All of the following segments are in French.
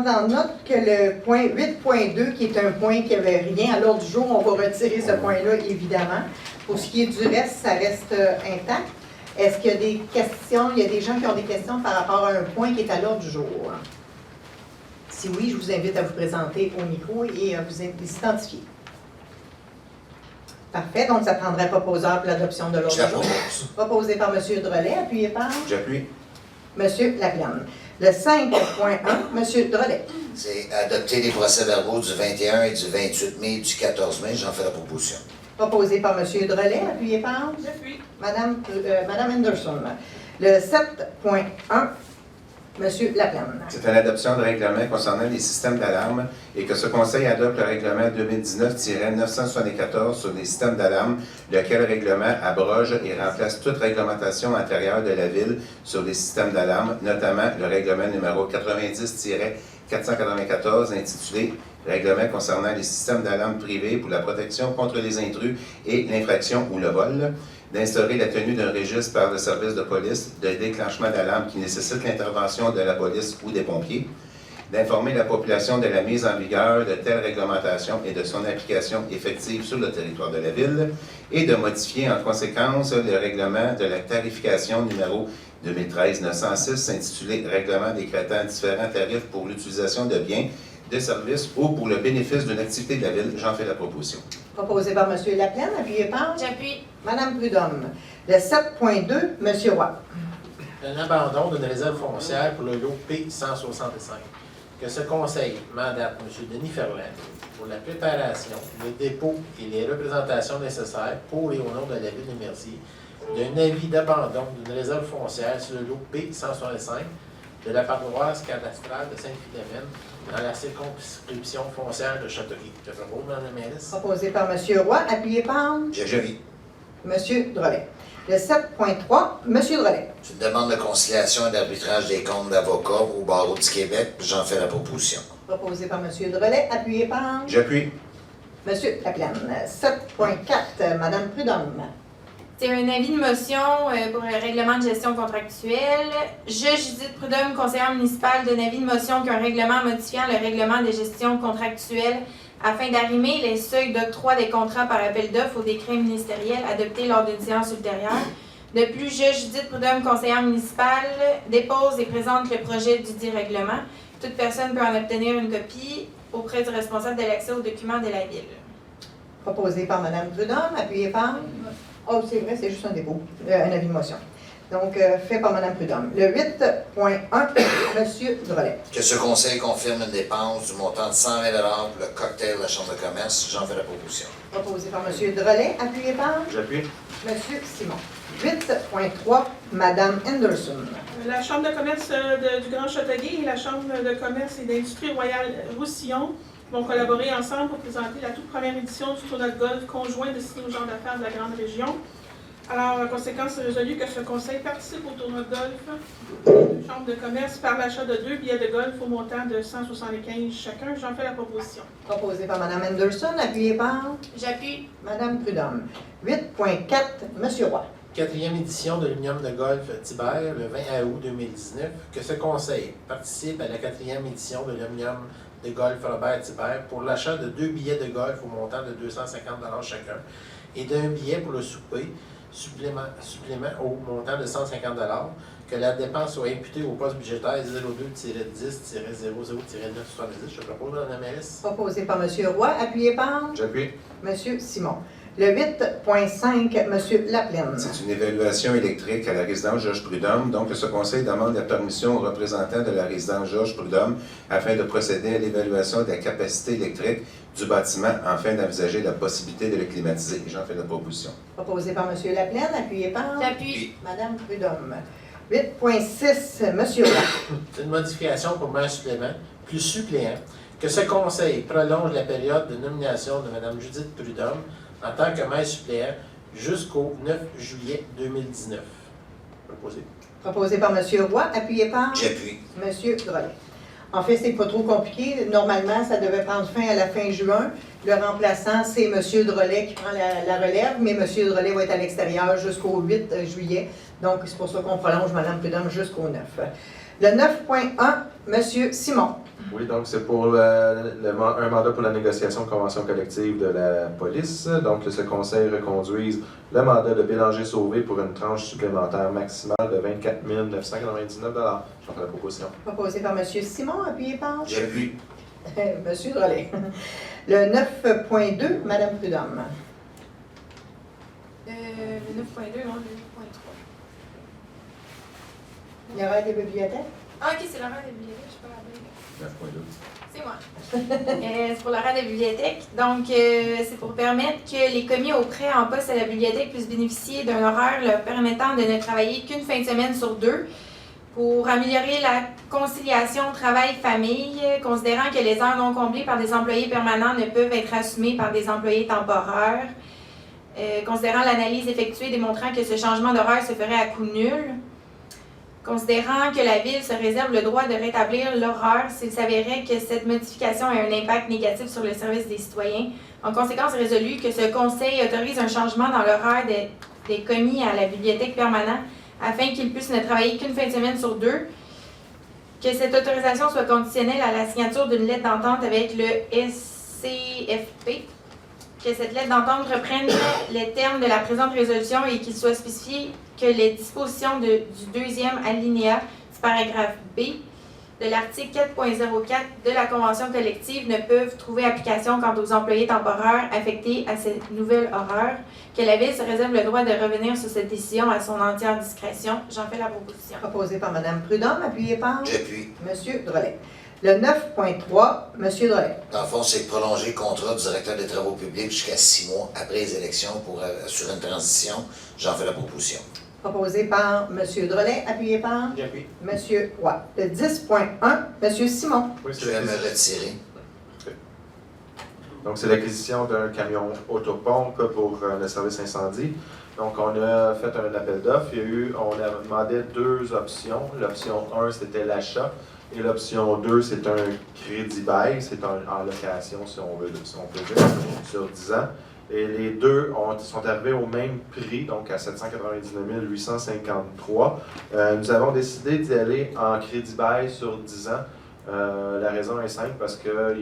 prendre en note que le point 8.2, qui est un point qui n'avait rien à l'ordre du jour, on va retirer ce point-là, évidemment. Pour ce qui est du reste, ça reste intact. Est-ce qu'il y a des questions? Il y a des gens qui ont des questions par rapport à un point qui est à l'ordre du jour? Si oui, je vous invite à vous présenter au micro et à vous identifier. Parfait, donc ça prendrait proposeur pour l'adoption de l'ordre du jour. Proposé par M. Drolet, appuyé par? J'appuie. M. Laplaine. Le 5.1, M. Drolet. C'est adopter les procès-verbaux du 21 et du 28 mai et du 14 mai. J'en fais la proposition. Proposé par M. Drolet, appuyé par? J'appuie. Madame Henderson. Le 7.1, M. Laplaine. C'est une adoption de règlement concernant les systèmes d'alarme et que ce Conseil adopte le règlement 2019-974 sur les systèmes d'alarme, lequel règlement abroge et remplace toute réglementation antérieure de la Ville sur les systèmes d'alarme, notamment le règlement numéro 90-494 intitulé « Règlement concernant les systèmes d'alarme privés pour la protection contre les intrus et l'infraction ou le vol », d'instaurer la tenue d'un registre par le service de police de déclenchement d'alarme qui nécessite l'intervention de la police ou des pompiers, d'informer la population de la mise en vigueur de telles réglementations et de son application effective sur le territoire de la Ville, et de modifier en conséquence le règlement de la tarification numéro 2013-906 intitulé « Règlement décrétant différents tarifs pour l'utilisation de biens, de services ou pour le bénéfice d'une activité de la Ville ». J'en fais la proposition. Proposé par M. Laplaine, appuyé par? J'appuie. Mme Prudhomme. Le 7.2, M. Roy. Un abandon d'une réserve foncière pour le lot P165. Que ce Conseil mandate M. Denis Ferland pour la préparation, le dépôt et les représentations nécessaires pour et au nom de la Ville de Mercier d'un avis d'abandon d'une réserve foncière sur le lot P165 de la paroisse cadastrale de Sainte-Philomène dans la circonscription foncière de Châteauguay. Je propose, Mme la mairesse. Proposé par M. Roy, appuyé par? J'appuie. M. Drolet. Le 7.3, M. Drolet. C'est une demande de conciliation et d'arbitrage des comptes d'avocats au barreau du Québec. J'en fais la proposition. Proposé par M. Drolet, appuyé par? J'appuie. M. Laplaine. 7.4, Mme Prudhomme. C'est un avis de motion pour un règlement de gestion contractuelle. Je, Judith Prudhomme, conseillère municipale, donne avis de motion qu'un règlement modifiant le règlement de gestion contractuelle afin d'arrimer les seuils d'octroi des contrats par appel d'offres au décret ministériel adopté lors d'une séance ultérieure. De plus, je, Judith Prudhomme, conseillère municipale, dépose et présente le projet du dit règlement. Toute personne peut en obtenir une copie auprès du responsable de l'accès aux documents de la Ville. Proposé par Mme Prudhomme, appuyé par? Oh, c'est vrai, c'est juste un dépôt, un avis de motion. Donc, fait par Mme Prudhomme. Le 8.1, M. Drolet. Que ce conseil confirme une dépense du montant de 120 $ pour le cocktail de la Chambre de commerce. J'en fais la proposition. Proposé par M. Drolet, appuyé par? J'appuie. M. Simon. 8.3, Mme Henderson. La Chambre de commerce du Grand Châteauguay et la Chambre de commerce et d'industrie Royal-Roussillon vont collaborer ensemble pour présenter la toute première édition du tournoi de golf conjoint destiné aux gens d'affaires de la grande région. Alors, en conséquence, c'est résolu que ce conseil participe au tournoi de golf de la Chambre de commerce par l'achat de 2 billets de golf au montant de 175 chacun. J'en fais la proposition. Proposé par Mme Henderson, appuyé par? J'appuie. Mme Prudhomme. 8.4, M. Roy. 4e édition de l'Union de golf Thibert, le 20 août 2019, que ce Conseil participe à la 4e édition de l'Union de golf Robert Thibert pour l'achat de 2 billets de golf au montant de 250 $ chacun et d'un billet pour le souper supplément au montant de 150 $, que la dépense soit imputée au poste budgétaire 02-10-00-970. Je propose, Mme la mairesse. Proposé par M. Roy, appuyé par? J'appuie. M. Simon. Le 8.5, M. Laplaine. C'est une évaluation électrique à la résidence Georges Prudhomme. Donc, ce Conseil demande la permission aux représentants de la résidence Georges Prudhomme afin de procéder à l'évaluation de la capacité électrique du bâtiment afin d'envisager la possibilité de le climatiser. J'en fais la proposition. Proposé par M. Laplaine, appuyé par? J'appuie. Mme Prudhomme. 8.6, M. Roy. C'est une modification pour maire suppléant, plus suppléant, que ce Conseil prolonge la période de nomination de Mme Judith Prudhomme en tant que maire suppléant jusqu'au 9 juillet 2019. Proposé. Proposé par M. Roy, appuyé par? J'appuie. M. Drolet. En fait, c'est pas trop compliqué. Normalement, ça devait prendre fin à la fin juin. Le remplaçant, c'est M. Drolet qui prend la relève, mais M. Drolet va être à l'extérieur jusqu'au 8 juillet. Donc, c'est pour ça qu'on prolonge Mme Prudhomme jusqu'au 9. Le 9.1, M. Simon. Oui, donc c'est pour un mandat pour la négociation de convention collective de la police. Donc, que ce conseil reconduise le mandat de Bélanger-Sauvé pour une tranche supplémentaire maximale de 24 999 $. Je fais la proposition. Proposé par M. Simon, appuyé par J'appuie. M. Drolet. Le 9.2, Mme Prudhomme. Le 9.2, non, le 9.3. Il y aura des bibliothèques? Ah, ok, c'est l'horaire des bibliothèques, je sais pas la blague. 9.2. C'est moi. C'est pour l'horaire des bibliothèques. Donc, c'est pour permettre que les commis auprès en poste à la bibliothèque puissent bénéficier d'un horaire leur permettant de ne travailler qu'une fin de semaine sur 2 pour améliorer la conciliation travail-famille, considérant que les heures non comblées par des employés permanents ne peuvent être assumées par des employés temporaires, considérant l'analyse effectuée démontrant que ce changement d'horaire se ferait à coût nul, considérant que la Ville se réserve le droit de rétablir l'horaire s'il s'avérait que cette modification a un impact négatif sur le service des citoyens. En conséquence, résolu que ce Conseil autorise un changement dans l'horaire des commis à la bibliothèque permanente afin qu'ils puissent ne travailler qu'une fin de semaine sur 2, que cette autorisation soit conditionnelle à la signature d'une lettre d'entente avec le SCFP, que cette lettre d'entente reprenne les termes de la présente résolution et qu'il soit spécifié que les dispositions du deuxième alinéa du paragraphe B de l'article 4.04 de la Convention collective ne peuvent trouver application quant aux employés temporaires affectés à cette nouvelle horaire, que la Ville se réserve le droit de revenir sur cette décision à son entière discrétion. J'en fais la proposition. Proposé par Mme Prudhomme, appuyé par J'appuie. M. Drolet. Le 9.3, M. Drolet. Dans le fond, c'est de prolonger le contrat du directeur des travaux publics jusqu'à 6 mois après les élections pour assurer une transition. J'en fais la proposition. Proposé par M. Drolet, appuyé par J'appuie. M. Roy. Le 10.1, M. Simon. Oui, Je vais me retirer. Donc, c'est l'acquisition d'un camion autopompe pour le service incendie. Donc, on a fait un appel d'offres. On a demandé 2 options. L'option 1, c'était l'achat. Et l'option 2, c'est un crédit bail. C'est en location, si on peut dire, sur 10 ans. Et les deux sont arrivés au même prix, donc à 799 853. Nous avons décidé d'y aller en crédit bail sur 10 ans. La raison est simple, parce que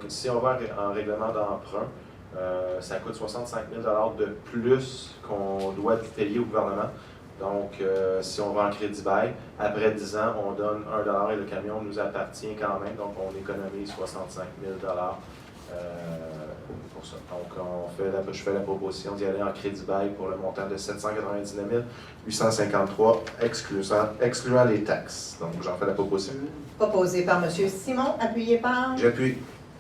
si on va en règlement d'emprunt, ça coûte 65 000 $ de plus qu'on doit payer au gouvernement. Donc, si on va en crédit bail, après 10 ans, on donne 1 $ et le camion nous appartient quand même. Donc, on économise 65 000 $ pour ça. Donc, je fais la proposition d'y aller en crédit bail pour le montant de 799 853, excluant les taxes. Donc, j'en fais la proposition. Proposé par M. Simon, appuyé par J'appuie.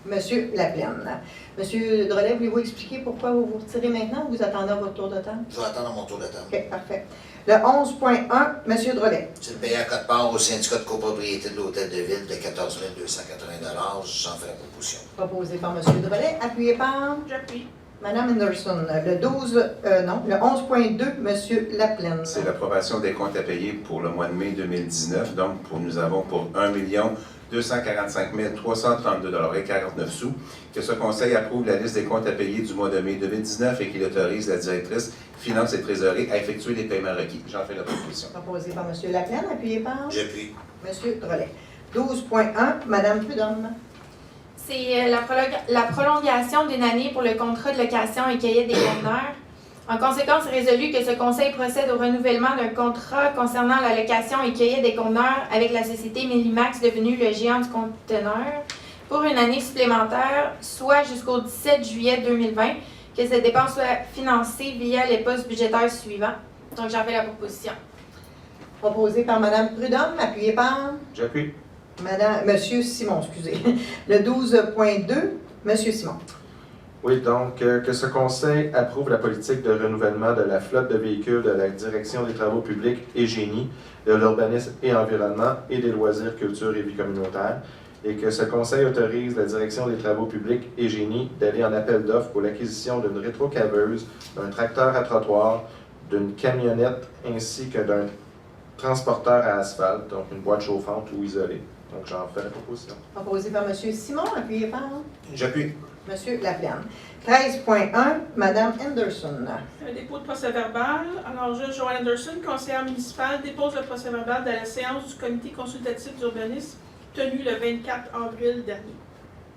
M. Laplaine. M. Drolet, voulez-vous expliquer pourquoi vous vous retirez maintenant ou vous attendez votre tour de table? Je vais attendre mon tour de table. OK, parfait. Le 11.1, M. Drolet. C'est de payer à quote-part au syndicat de copropriété de l'Hôtel de Ville de 14 280 $. J'en fais la proposition. Proposé par M. Drolet, appuyé par J'appuie. Mme Anderson. Le 11.2, M. Laplaine. C'est l'approbation des comptes à payer pour le mois de mai 2019. Donc, nous avons pour 1 245 332 $ et 49 sous que ce Conseil approuve la liste des comptes à payer du mois de mai 2019 et qu'il autorise la directrice Finances et Trésorerie à effectuer les paiements requis. J'en fais la proposition. Proposé par M. Laplaine, appuyé par J'appuie. M. Drolet. 12.1, Mme Prudhomme. C'est la prolongation d'une année pour le contrat de location et cahier des conteneurs. En conséquence, résolu que ce Conseil procède au renouvellement d'un contrat concernant la location et cueillette des conteneurs avec la société Millimax, devenue le géant du conteneur, pour une année supplémentaire, soit jusqu'au 17 juillet 2020, que cette dépense soit financée via les postes budgétaires suivants. Donc, j'en fais la proposition. Proposé par Mme Prudhomme, appuyé par J'appuie. M. Simon, excusez. Le 12.2, M. Simon. Oui, donc que ce Conseil approuve la politique de renouvellement de la flotte de véhicules de la Direction des travaux publics et génie, de l'urbanisme et environnement et des loisirs, culture et vie communautaire, et que ce Conseil autorise la Direction des travaux publics et génie d'aller en appel d'offres pour l'acquisition d'une rétrocaveuse, d'un tracteur à trottoir, d'une camionnette ainsi que d'un transporteur à asphalte, donc une boîte chauffante ou isolée. Donc j'en fais la proposition. Proposé par M. Simon, appuyé par J'appuie. Monsieur Laplaine. 13.1, Madame Anderson. Un dépôt de procès-verbal. Alors, juge Joanne Anderson, conseillère municipale, dépose le procès-verbal de la séance du comité consultatif d'urbanisme tenue le 24 avril dernier.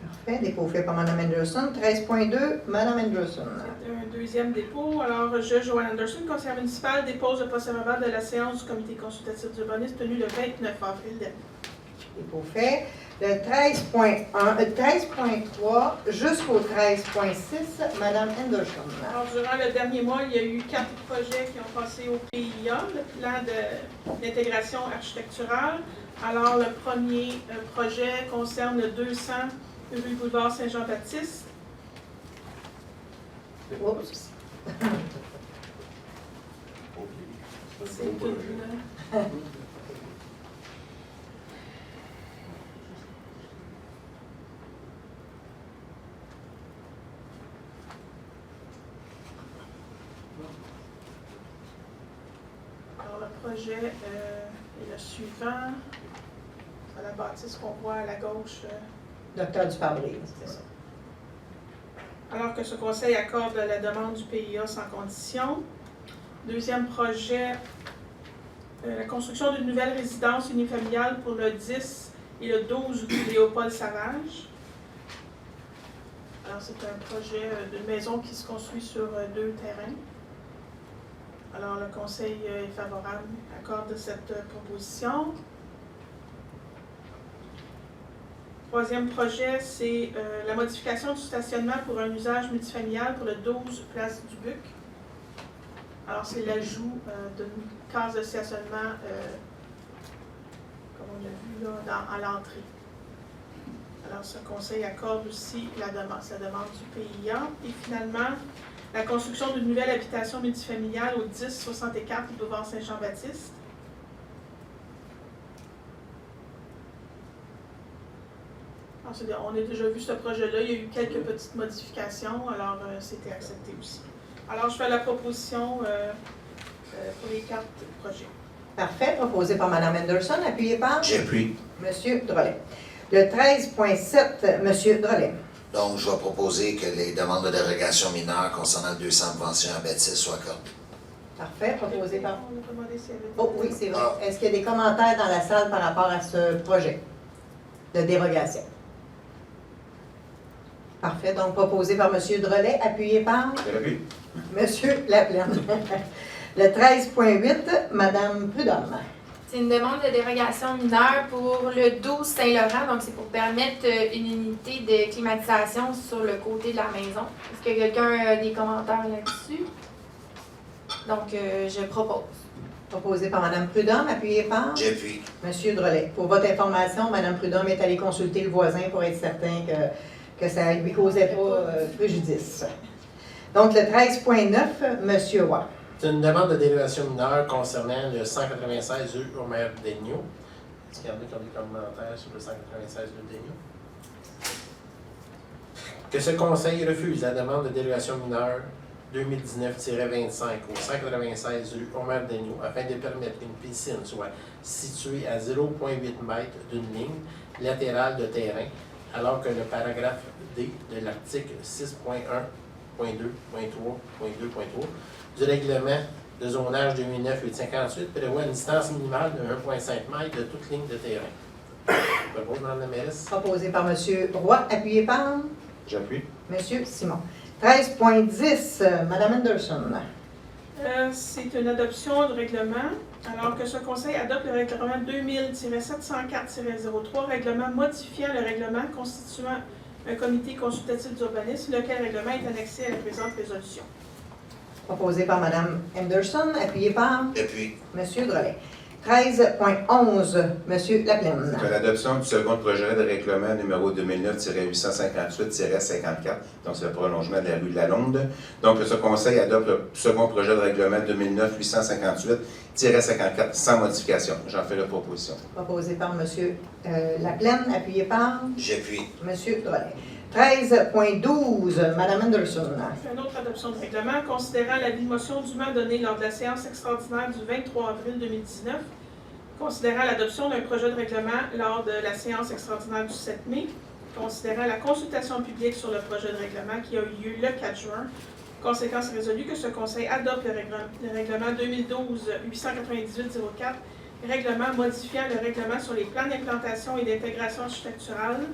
Parfait. Dépôt fait par Madame Anderson. 13.2, Madame Anderson. C'est un deuxième dépôt. Alors, juge Joanne Anderson, conseillère municipale, dépose le procès-verbal de la séance du comité consultatif d'urbanisme tenue le 29 avril dernier. Dépôt fait. Le 13.3 jusqu'au 13.6, Madame Anderson. Alors, durant le dernier mois, il y a eu 4 projets qui ont passé au PIA, le plan d'intégration architecturale. Alors, le premier projet concerne le 200 rue Boulevard Saint-Jean-Baptiste. Oups. C'est une... Alors, le projet est le suivant. C'est la bâtisse qu'on voit à la gauche. Docteur Duparbrise, c'est ça. Alors que ce conseil accorde la demande du PIA sans condition. Deuxième projet, la construction d'une nouvelle résidence unifamiliale pour le 10 et le 12 rue Léopold Savage. Alors, c'est un projet d'une maison qui se construit sur 2 terrains. Alors, le conseil est favorable, accorde cette proposition. Troisième projet, c'est la modification du stationnement pour un usage multifamilial pour le 12 place du Buc. Alors, c'est l'ajout d'une case de stationnement, comme on a vu là, à l'entrée. Alors, ce conseil accorde aussi la demande du PIA. Et finalement, la construction d'une nouvelle habitation multifamiliale au 1064 boulevard Saint-Jean-Baptiste. On a déjà vu ce projet-là, il y a eu quelques petites modifications, alors c'était accepté aussi. Alors, je fais la proposition pour les 4 projets. Parfait. Proposé par Mme Anderson, appuyé par J'appuie. M. Drolet. Le 13.7, M. Drolet. Donc, je vais proposer que les demandes de dérogation mineure concernant le 200 Convention à Baptiste soient accordées. Parfait. Proposé par... On a demandé s'il y avait des- Oh oui, c'est vrai. Ah. Est-ce qu'il y a des commentaires dans la salle par rapport à ce projet de dérogation? Parfait. Donc, proposé par M. Drolet, appuyé par J'appuie. M. Laplaine. Le 13.8, Mme Prudhomme. C'est une demande de dérogation mineure pour le 12 Saint-Laurent, donc c'est pour permettre une unité de climatisation sur le côté de la maison. Est-ce que quelqu'un a des commentaires là-dessus? Donc, je propose. Proposé par Mme Prudhomme, appuyé par J'appuie. M. Drolet. Pour votre information, Mme Prudhomme est allée consulter le voisin pour être certain que ça ne lui causait pas préjudice. Donc, le 13.9, M. Roy. C'est une demande de dérogation mineure concernant le 196 rue Omer Daigneault. Est-ce qu'il y en a qui ont des commentaires sur le 196 rue Daigneault? Que ce conseil refuse la demande de dérogation mineure 2019-25 au 196 rue Omer Daigneault afin de permettre qu'une piscine soit située à 0,8 m d'une ligne latérale de terrain, alors que le paragraphe D de l'article 6.1.2.3.2.3 du règlement de zonage 2009-858 prévoit une distance minimale de 1,5 m de toute ligne de terrain. Je propose, Mme la mairesse. Proposé par M. Roy, appuyé par J'appuie. M. Simon. 13.10, Mme Anderson. C'est une adoption de règlement, alors que ce conseil adopte le règlement 2000-704-03, règlement modifiant le règlement constituant un comité consultatif d'urbanisme, lequel règlement est annexé à la présente résolution. Proposé par Mme Anderson, appuyé par J'appuie. M. Drolet. 13.11, M. Laplaine. C'est l'adoption du second projet de règlement numéro 2009-858-54, donc c'est le prolongement de la rue Lalonde. Donc, ce conseil adopte le second projet de règlement 2009-858-54 sans modification. J'en fais la proposition. Proposé par M. Laplaine, appuyé par J'appuie. M. Drolet. 13.12, Mme Anderson. Une autre adoption de règlement considérant l'avis de motion dûment donné lors de la séance extraordinaire du 23 avril 2019, considérant l'adoption d'un projet de règlement lors de la séance extraordinaire du 7 mai, considérant la consultation publique sur le projet de règlement qui a eu lieu le 4 juin. Conséquence résolue que ce Conseil adopte le règlement 2012-898-04, règlement modifiant le règlement sur les plans d'implantation et d'intégration architecturale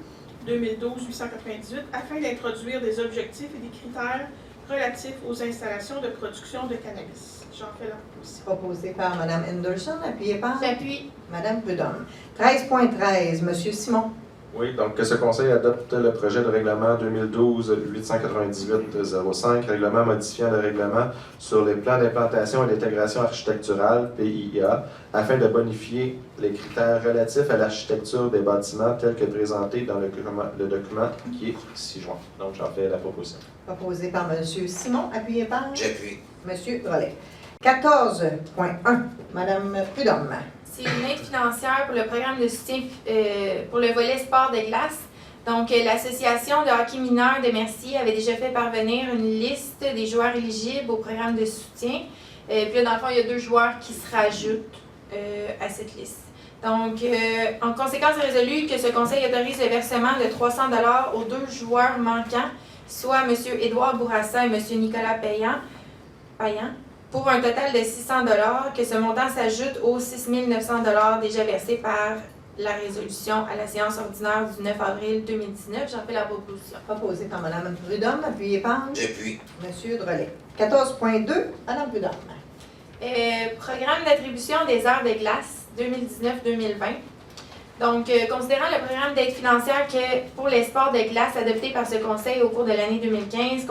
2012-898 afin d'introduire des objectifs et des critères relatifs aux installations de production de cannabis. J'en fais la proposition. Proposé par Mme Henderson, appuyé par J'appuie. Mme Prudhomme. 13.13, M. Simon. Oui, donc que ce Conseil adopte le projet de règlement 2012-898-05, règlement modifiant le règlement sur les plans d'implantation et d'intégration architecturale, PIA, afin de bonifier les critères relatifs à l'architecture des bâtiments tels que présentés dans le document qui est ici joint. Donc, j'en fais la proposition. Proposé par M. Simon, appuyé par J'appuie. M. Drolet. 14.1, Mme Prudhomme. C'est une aide financière pour le programme de soutien pour le volet sport de glace. Donc, l'association de hockey mineur de Mercier avait déjà fait parvenir une liste des joueurs éligibles au programme de soutien. Puis là, dans le fond, il y a 2 joueurs qui se rajoutent à cette liste. Donc, en conséquence résolue que ce conseil autorise le versement de 300 $ aux 2 joueurs manquants, soit M. Édouard Bourassa et M. Nicolas Payan, pour un total de 600 $, que ce montant s'ajoute aux 6 900 $ déjà versés par la résolution à la séance ordinaire du 9 avril 2019. J'en fais la proposition. Proposé par Mme Prudhomme, appuyé par J'appuie. M. Drolet. 14.2, Mme Prudhomme. Programme d'attribution des heures de glace 2019-2020. Donc, considérant le programme d'aide financière que pour les sports de glace adopté par ce conseil au cours de l'année 2015,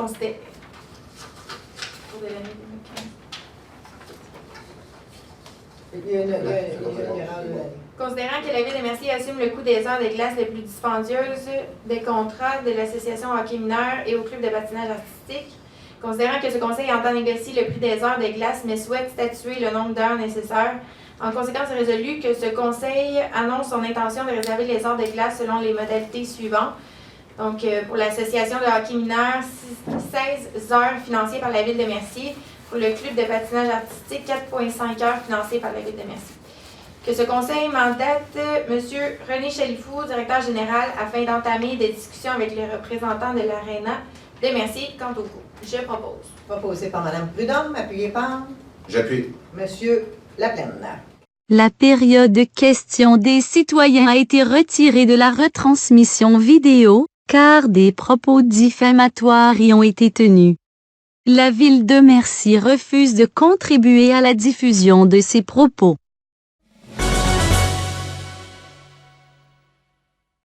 Considérant que la Ville de Mercier assume le coût des heures de glace les plus dispendieuses des contrats de l'Association hockey mineur et au Club de patinage artistique, considérant que ce conseil entend négocier le prix des heures de glace mais souhaite statuer le nombre d'heures nécessaires, en conséquence résolu que ce conseil annonce son intention de réserver les heures de glace selon les modalités suivantes. Donc, pour l'Association de hockey mineur, 16 heures financées par la Ville de Mercier. Pour le Club de patinage artistique, 4,5 heures financées par la Ville de Mercier. Que ce conseil mandate M. René Chalifou, directeur général, afin d'entamer des discussions avec les représentants de l'Arena de Mercier quant au coût. Je propose. Proposé par Mme Prudhomme, appuyé par J'appuie. M. Laplaine. La période de questions des citoyens a été retirée de la retransmission vidéo, car des propos diffamatoires y ont été tenus. La Ville de Mercier refuse de contribuer à la diffusion de ces propos.